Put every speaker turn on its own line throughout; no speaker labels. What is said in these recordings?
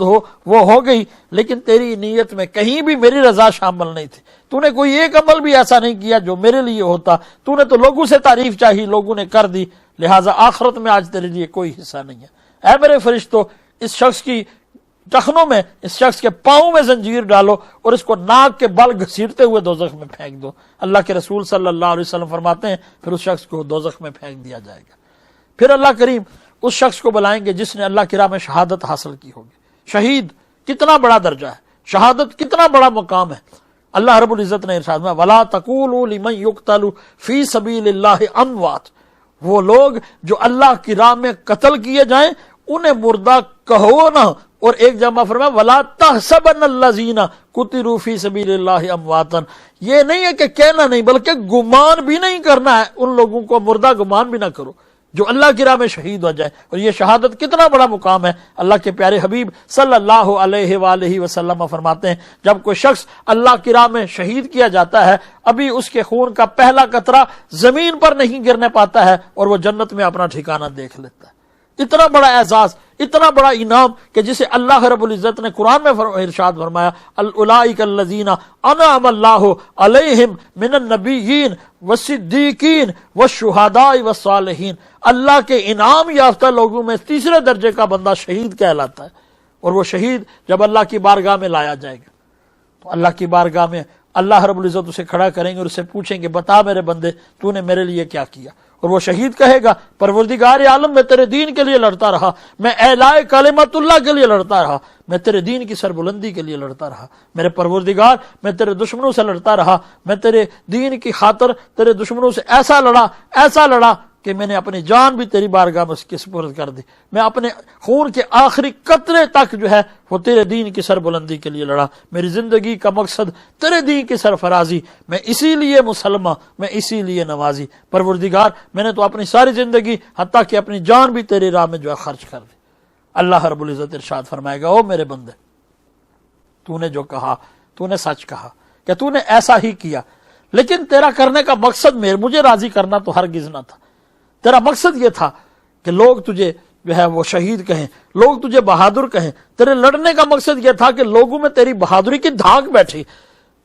ہو وہ ہو گئی، لیکن تیری نیت میں کہیں بھی میری رضا شامل نہیں تھی. تو نے کوئی ایک عمل بھی ایسا نہیں کیا جو میرے لیے ہوتا. تو نے تو لوگوں سے تعریف چاہی، لوگوں نے کر دی، لہٰذا آخرت میں آج تیرے لیے کوئی حصہ نہیں ہے. اے میرے فرشتوں، اس شخص کی ٹخنوں میں، اس شخص کے پاؤں میں زنجیر ڈالو اور اس کو ناک کے بل گھسیٹتے ہوئے دوزخ میں پھینک دو. اللہ کے رسول صلی اللہ علیہ وسلم فرماتے ہیں پھر اس شخص کو دوزخ میں پھینک دیا جائے گا. پھر اللہ کریم اس شخص کو بلائیں گے جس نے اللہ کی راہ میں شہادت حاصل کی ہوگی. شہید کتنا بڑا درجہ ہے، شہادت کتنا بڑا مقام ہے. اللہ رب العزت نے ارشاد میں وَلَا تَقُولُوا لِمَنْ يُقْتَلُ فِي سَبِيلِ اللَّهِ أَمْوَاتٌ، وہ لوگ جو اللہ کی راہ میں قتل کیے جائیں انہیں مردہ کہو نہ. اور ایک جگہ فرمایا وَلَا تَحْسَبَنَّ الَّذِينَ قُتِلُوا فِي سَبِيلِ اللَّهِ أَمْوَاتًا، یہ نہیں ہے کہ کہنا نہیں بلکہ گمان بھی نہیں کرنا ہے، ان لوگوں کو مردہ گمان بھی نہ کرو جو اللہ کی راہ میں شہید ہو جائے. اور یہ شہادت کتنا بڑا مقام ہے. اللہ کے پیارے حبیب صلی اللہ علیہ وآلہ وسلم فرماتے ہیں جب کوئی شخص اللہ کی راہ میں شہید کیا جاتا ہے ابھی اس کے خون کا پہلا قطرہ زمین پر نہیں گرنے پاتا ہے اور وہ جنت میں اپنا ٹھکانہ دیکھ لیتا ہے. اتنا بڑا اعزاز، اتنا بڑا انعام کہ جسے اللہ رب العزت نے قرآن میں ارشاد فرمایا اولئک الذین انعم اللہ علیہم من النبیین والصدیقین والشہداء والصالحین. اللہ کے انعام یافتہ لوگوں میں تیسرے درجے کا بندہ شہید کہلاتا ہے. اور وہ شہید جب اللہ کی بارگاہ میں لایا جائے گا تو اللہ کی بارگاہ میں اللہ رب العزت اسے کھڑا کریں گے اور اسے پوچھیں گے بتا میرے بندے تو نے میرے لیے کیا کیا. اور وہ شہید کہے گا پروردگار عالم میں تیرے دین کے لیے لڑتا رہا، میں اعلاء کلمت اللہ کے لیے لڑتا رہا، میں تیرے دین کی سربلندی کے لیے لڑتا رہا. میرے پروردگار میں تیرے دشمنوں سے لڑتا رہا، میں تیرے دین کی خاطر تیرے دشمنوں سے ایسا لڑا کہ میں نے اپنی جان بھی تیری بارگاہ میں اس کی سپرد کر دی. میں اپنے خون کے آخری قطرے تک جو ہے وہ تیرے دین کی سربلندی کے لیے لڑا. میری زندگی کا مقصد تیرے دین کی سرفرازی، میں اسی لیے مسلمان، میں اسی لیے نمازی. پروردگار میں نے تو اپنی ساری زندگی حتیٰ کہ اپنی جان بھی تیری راہ میں جو ہے خرچ کر دی. اللہ رب العزت ارشاد فرمائے گا او میرے بندے تو نے جو کہا تو نے سچ کہا کہ تو نے ایسا ہی کیا، لیکن تیرا کرنے کا مقصد مجھے راضی کرنا تو ہرگز نہ تھا. تیرا مقصد یہ تھا کہ لوگ تجھے جو ہے وہ شہید کہیں، لوگ تجھے بہادر کہیں. تیرے لڑنے کا مقصد یہ تھا کہ لوگوں میں تیری بہادری کی دھاک بیٹھی.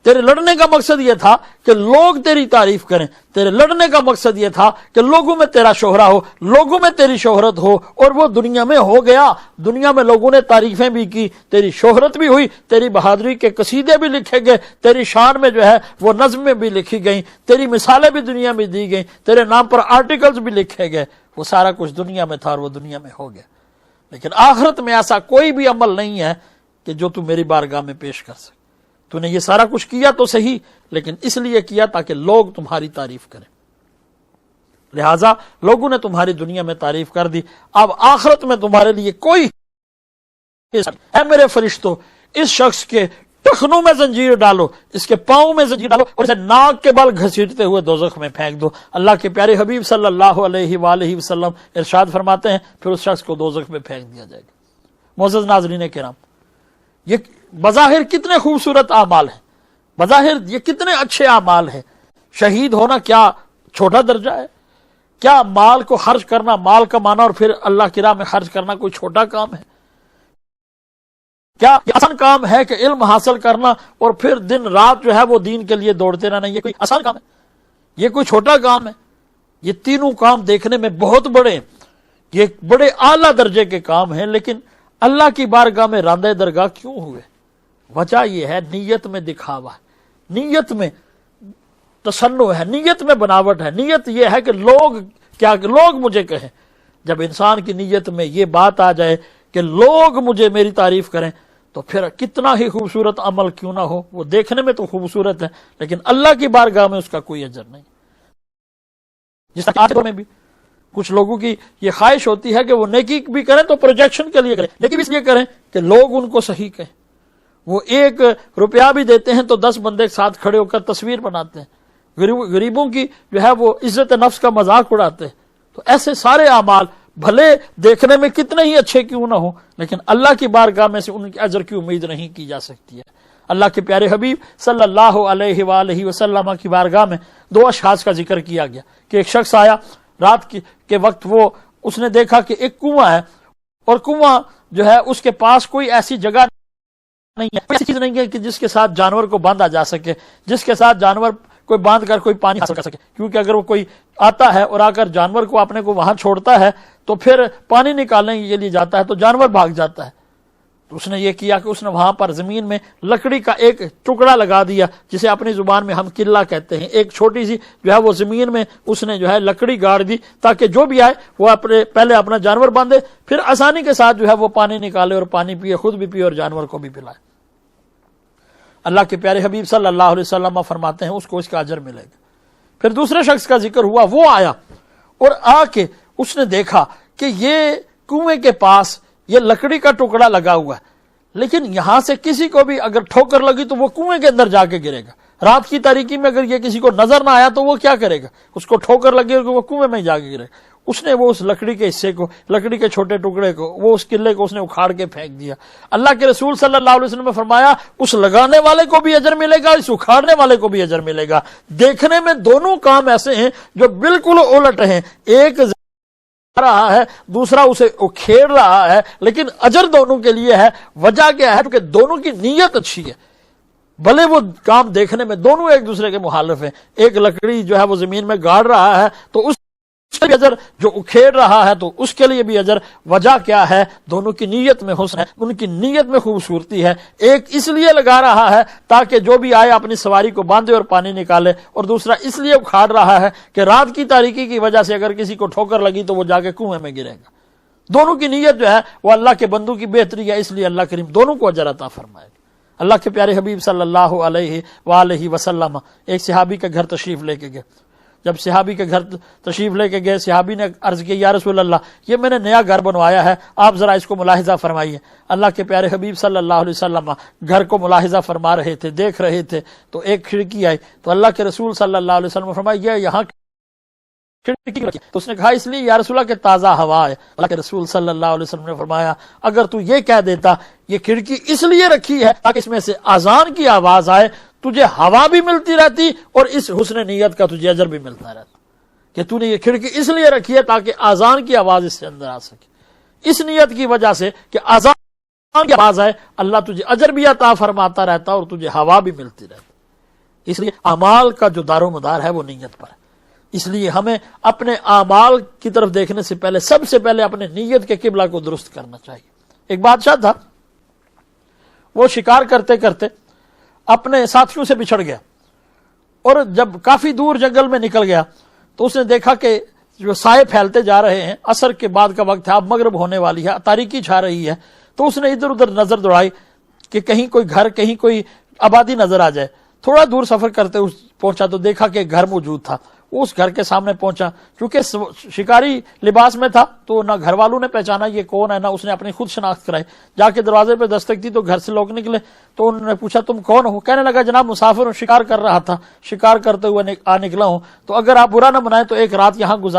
تیرے لڑنے کا مقصد یہ تھا کہ لوگ تیری تعریف کریں. تیرے لڑنے کا مقصد یہ تھا کہ لوگوں میں تیرا شہرہ ہو، لوگوں میں تیری شہرت ہو. اور وہ دنیا میں ہو گیا. دنیا میں لوگوں نے تعریفیں بھی کی، تیری شہرت بھی ہوئی، تیری بہادری کے قصیدے بھی لکھے گئے، تیری شان میں جو ہے وہ نظمیں بھی لکھی گئیں، تیری مثالیں بھی دنیا میں دی گئیں، تیرے نام پر آرٹیکلز بھی لکھے گئے. وہ سارا کچھ دنیا میں تھا اور وہ دنیا میں ہو گیا. لیکن آخرت میں ایسا کوئی بھی عمل نہیں ہے کہ جو تو میری بارگاہ میں پیش کر سکے. تو نے یہ سارا کچھ کیا تو صحیح، لیکن اس لیے کیا تاکہ لوگ تمہاری تعریف کریں. لہٰذا لوگوں نے تمہاری دنیا میں تعریف کر دی، اب آخرت میں تمہارے لیے کوئی. اے میرے فرشتوں، اس شخص کے ٹخنوں میں زنجیر ڈالو، اس کے پاؤں میں زنجیر ڈالو اور اسے ناک کے بل گھسیٹتے ہوئے دوزخ میں پھینک دو. اللہ کے پیارے حبیب صلی اللہ علیہ وآلہ وسلم ارشاد فرماتے ہیں پھر اس شخص کو دوزخ میں پھینک دیا جائے گا. معزز ناظرین کرام، یہ بظاہر کتنے خوبصورت اعمال ہیں، بظاہر یہ کتنے اچھے اعمال ہیں. شہید ہونا کیا چھوٹا درجہ ہے؟ کیا مال کو خرچ کرنا، مال کمانا اور پھر اللہ کی راہ میں خرچ کرنا کوئی چھوٹا کام ہے؟ کیا یہ آسان کام ہے کہ علم حاصل کرنا اور پھر دن رات جو ہے وہ دین کے لیے دوڑتے رہنا یہ کوئی آسان کام ہے؟ یہ کوئی چھوٹا کام ہے؟ یہ تینوں کام دیکھنے میں بہت بڑے ہیں، یہ بڑے اعلیٰ درجے کے کام ہیں، لیکن اللہ کی بارگاہ میں راندہ درگاہ کیوں ہوئے؟ وجہ یہ ہے نیت میں دکھاوا ہے، نیت میں تصنع ہے، نیت میں بناوٹ ہے. نیت یہ ہے کہ لوگ مجھے کہیں. جب انسان کی نیت میں یہ بات آ جائے کہ لوگ مجھے میری تعریف کریں تو پھر کتنا ہی خوبصورت عمل کیوں نہ ہو، وہ دیکھنے میں تو خوبصورت ہے لیکن اللہ کی بارگاہ میں اس کا کوئی اجر نہیں. جس طرح میں بھی کچھ لوگوں کی یہ خواہش ہوتی ہے کہ وہ نیکی بھی کریں تو پروجیکشن کے لیے کریں، نیکی بھی اس لیے کریں کہ لوگ ان کو صحیح کہیں. وہ 1 روپیہ بھی دیتے ہیں تو 10 بندے ساتھ کھڑے ہو کر تصویر بناتے ہیں، غریبوں کی جو ہے وہ عزت نفس کا مذاق اڑاتے ہیں. تو ایسے سارے اعمال بھلے دیکھنے میں کتنے ہی اچھے کیوں نہ ہو لیکن اللہ کی بارگاہ میں سے ان کے اجر کی امید نہیں کی جا سکتی ہے. اللہ کے پیارے حبیب صلی اللہ علیہ وآلہ وسلم کی بارگاہ میں 2 اشخاص کا ذکر کیا گیا کہ ایک شخص آیا رات کے وقت، اس نے دیکھا کہ ایک کنواں ہے اور کنواں جو ہے اس کے پاس کوئی ایسی جگہ نہیں ہے، ایسی چیز نہیں ہے کہ جس کے ساتھ جانور کو باندھا جا سکے، جس کے ساتھ جانور کوئی باندھ کر کوئی پانی حاصل کر سکے، کیونکہ اگر وہ کوئی آتا ہے اور آ کر جانور کو اپنے کو وہاں چھوڑتا ہے تو پھر پانی نکالنے کے لیے جاتا ہے تو جانور بھاگ جاتا ہے۔ تو اس نے یہ کیا کہ اس نے وہاں پر زمین میں لکڑی کا ایک ٹکڑا لگا دیا، جسے اپنی زبان میں ہم قلعہ کہتے ہیں، ایک چھوٹی سی جو ہے وہ زمین میں اس نے جو ہے لکڑی گاڑ دی، تاکہ جو بھی آئے وہ پہلے اپنا جانور باندھے، پھر آسانی کے ساتھ جو ہے وہ پانی نکالے اور پانی پیے، خود بھی پیے اور جانور کو بھی پلائے۔ اللہ کے پیارے حبیب صلی اللہ علیہ وسلم فرماتے ہیں اس کو اس کا اجر ملے گا۔ پھر دوسرے شخص کا ذکر ہوا، وہ آیا اور آ کے اس نے دیکھا کہ یہ کنویں کے پاس یہ لکڑی کا ٹکڑا لگا ہوا ہے، لیکن یہاں سے کسی کو بھی اگر ٹھوکر لگی تو وہ کنویں کے اندر جا کے گرے گا۔ رات کی تاریکی میں اگر یہ کسی کو نظر نہ آیا تو وہ کیا کرے گا؟ اس کو ٹھوکر لگے گا، وہ کنویں میں جا کے گرے گا۔ اس نے وہ اس لکڑی کے حصے کو، لکڑی کے چھوٹے ٹکڑے کو، وہ اس قلعے کو اس نے اکھاڑ کے پھینک دیا۔ اللہ کے رسول صلی اللہ علیہ وسلم نے فرمایا اس لگانے والے کو بھی اجر ملے گا، اس اکھاڑنے والے کو بھی اجر ملے گا۔ دیکھنے میں دونوں کام ایسے ہیں جو بالکل الٹ ہیں، ایک رہا ہے دوسرا اسے کھیڑ رہا ہے، لیکن اجر دونوں کے لیے ہے۔ وجہ کیا ہے؟ کہ دونوں کی نیت اچھی ہے، بھلے وہ کام دیکھنے میں دونوں ایک دوسرے کے مخالف ہیں۔ ایک لکڑی جو ہے وہ زمین میں گاڑ رہا ہے تو اس کے بھی اجر، جو کھیڑ رہا ہے تو اس کے لیے بھی اجر۔ وجہ کیا ہے؟ دونوں کی نیت میں حسن ہے، ان کی نیت میں خوبصورتی ہے۔ ایک اس لیے لگا رہا ہے تاکہ جو بھی آئے اپنی سواری کو باندھے اور پانی نکالے، اور دوسرا اس لیے اکھاڑ رہا ہے کہ رات کی تاریکی کی وجہ سے اگر کسی کو ٹھوکر لگی تو وہ جا کے کنویں میں گرے گا۔ دونوں کی نیت جو ہے وہ اللہ کے بندوں کی بہتری ہے، اس لیے اللہ کریم دونوں کو اجر عطا فرمائے گا۔ اللہ کے پیارے حبیب صلی اللہ علیہ وآلہ وسلم ایک صحابی کے گھر تشریف لے کے گئے۔ جب صحابی کے گھر تشریف لے کے گئے، صحابی نے عرض کی یا رسول اللہ یہ میں نے نیا گھر بنوایا ہے، آپ ذرا اس کو ملاحظہ فرمائیے۔ اللہ کے پیارے حبیب صلی اللہ علیہ وسلم گھر کو ملاحظہ فرما رہے تھے، دیکھ رہے تھے، تو ایک کھڑکی آئی تو اللہ کے رسول صلی اللہ علیہ وسلم نے فرمایا یہ یہاں کھڑکی رکھی، تو اس نے کہا اس لیے یا رسول اللہ کہ تازہ ہوا ہے۔ اللہ کے رسول صلی اللہ علیہ وسلم نے فرمایا اگر تو یہ کہہ دیتا یہ کھڑکی اس لیے رکھی ہے تاکہ اس میں سے اذان کی آواز آئے، تجھے ہوا بھی ملتی رہتی اور اس حسن نیت کا تجھے اجر بھی ملتا رہتا، کہ تو نے یہ کھڑکی اس لیے رکھی ہے تاکہ اذان کی آواز اس سے اندر آ سکے۔ اس نیت کی وجہ سے کہ اذان کی آواز آئے، اللہ تجھے اجر بھی عطا فرماتا رہتا اور تجھے ہوا بھی ملتی رہتی۔ اس لیے اعمال کا جو دار و مدار ہے وہ نیت پر ہے۔ اس لیے ہمیں اپنے اعمال کی طرف دیکھنے سے پہلے سب سے پہلے اپنے نیت کے قبلہ کو درست کرنا چاہیے۔ ایک بادشاہ تھا، وہ شکار کرتے کرتے اپنے ساتھیوں سے بچھڑ گیا، اور جب کافی دور جنگل میں نکل گیا تو اس نے دیکھا کہ جو سائے پھیلتے جا رہے ہیں، عصر کے بعد کا وقت ہے، اب مغرب ہونے والی ہے، تاریکی چھا رہی ہے، تو اس نے ادھر ادھر نظر دوڑائی کہ کہیں کوئی گھر، کہیں کوئی آبادی نظر آ جائے۔ تھوڑا دور سفر کرتے پہنچا تو دیکھا کہ گھر موجود تھا۔ وہ اس گھر کے سامنے پہنچا، کیونکہ شکاری لباس میں تھا تو نہ گھر والوں نے پہچانا یہ کون ہے، نہ اس نے اپنی خود شناخت کرائی۔ جا کے دروازے پہ دستک دی تو گھر سے لوگ نکلے، تو انہوں نے پوچھا تم کون ہو؟ کہنے لگا جناب مسافر ہوں، شکار کر رہا تھا، شکار کرتے ہوئے نکلا ہوں، تو اگر آپ برا نہ منائیں تو ایک رات یہاں گزار